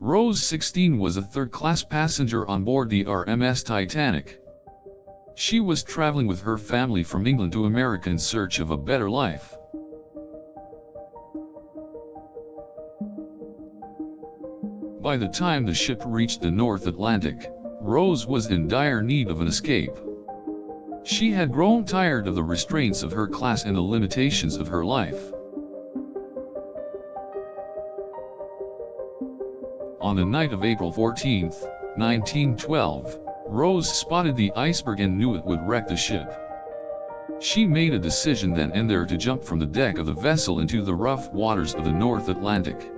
Rose 16 was a third-class passenger on board the RMS Titanic. She was traveling with her family from England to America in search of a better life. By the time the ship reached the North Atlantic, Rose was in dire need of an escape. She had grown tired of the restraints of her class and the limitations of her life. On the night of April 14, 1912, Rose spotted the iceberg and knew it would wreck the ship. She made a decision then and there to jump from the deck of the vessel into the rough waters of the North Atlantic.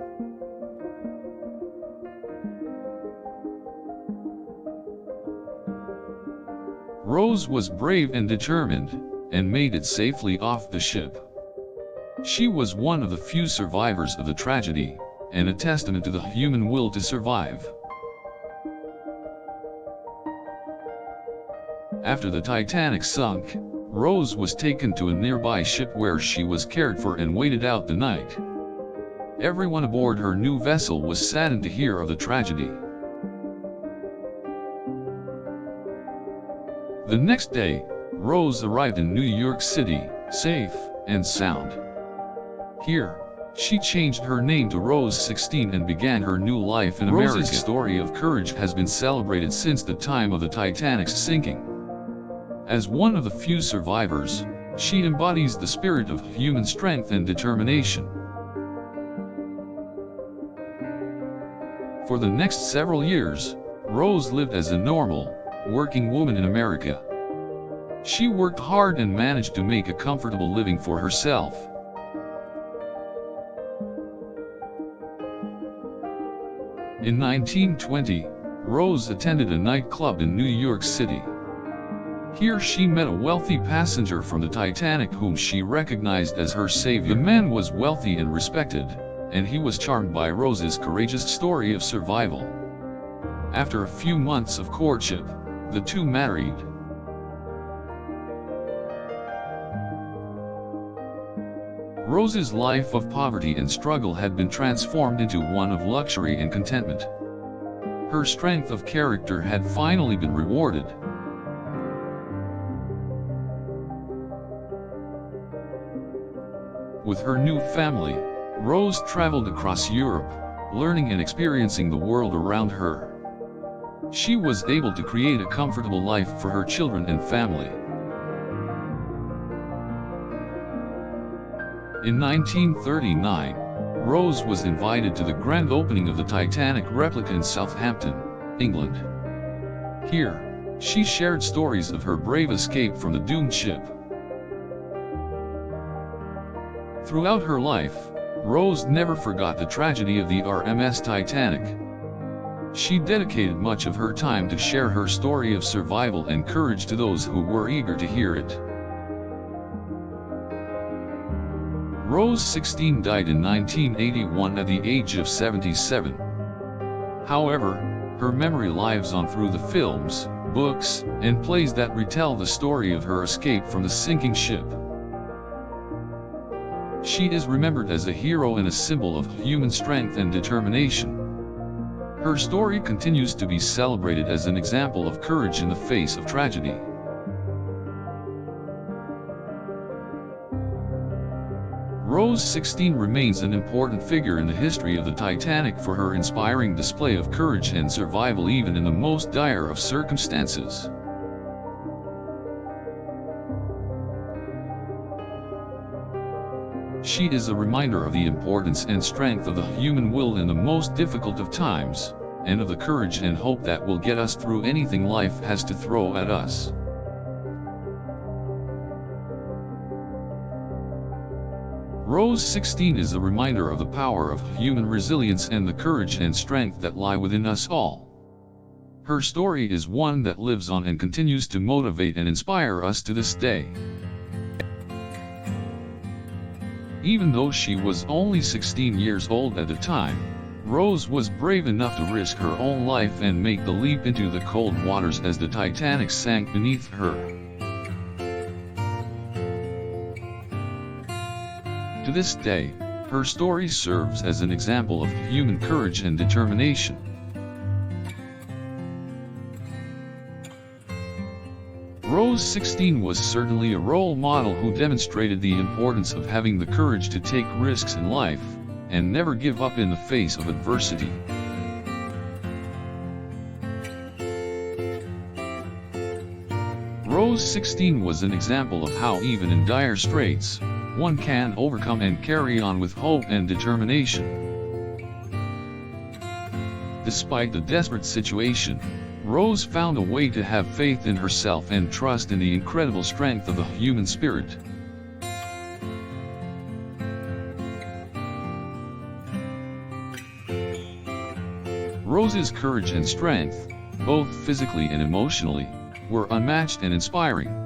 Rose was brave and determined, and made it safely off the ship. She was one of the few survivors of the tragedy, and a testament to the human will to survive. After the Titanic sunk, Rose was taken to a nearby ship where she was cared for and waited out the night. Everyone aboard her new vessel was saddened to hear of the tragedy. The next day, Rose arrived in New York City, safe and sound. Here, she changed her name to Rose 16 and began her new life in America. Rose's story of courage has been celebrated since the time of the Titanic's sinking. As one of the few survivors, she embodies the spirit of human strength and determination. For the next several years, Rose lived as a normal, working woman in America. She worked hard and managed to make a comfortable living for herself. In 1920, Rose attended a nightclub in New York City. Here she met a wealthy passenger from the Titanic whom she recognized as her savior. The man was wealthy and respected, and he was charmed by Rose's courageous story of survival. After a few months of courtship, the two married. Rose's life of poverty and struggle had been transformed into one of luxury and contentment. Her strength of character had finally been rewarded. With her new family, Rose traveled across Europe, learning and experiencing the world around her. She was able to create a comfortable life for her children and family. In 1939, Rose was invited to the grand opening of the Titanic replica in Southampton, England. Here, she shared stories of her brave escape from the doomed ship. Throughout her life, Rose never forgot the tragedy of the RMS Titanic. She dedicated much of her time to share her story of survival and courage to those who were eager to hear it. Rose 16 died in 1981 at the age of 77. However, her memory lives on through the films, books, and plays that retell the story of her escape from the sinking ship. She is remembered as a hero and a symbol of human strength and determination. Her story continues to be celebrated as an example of courage in the face of tragedy. Rose 16 remains an important figure in the history of the Titanic for her inspiring display of courage and survival even in the most dire of circumstances. She is a reminder of the importance and strength of the human will in the most difficult of times, and of the courage and hope that will get us through anything life has to throw at us. Rose 16 is a reminder of the power of human resilience and the courage and strength that lie within us all. Her story is one that lives on and continues to motivate and inspire us to this day. Even though she was only 16 years old at the time, Rose was brave enough to risk her own life and make the leap into the cold waters as the Titanic sank beneath her. To this day, Her story serves as an example of human courage and determination. Rose 16 was certainly a role model who demonstrated the importance of having the courage to take risks in life, and never give up in the face of adversity. Rose 16 was an example of how even in dire straits, one can overcome and carry on with hope and determination. Despite the desperate situation, Rose found a way to have faith in herself and trust in the incredible strength of the human spirit. Rose's courage and strength, both physically and emotionally, were unmatched and inspiring.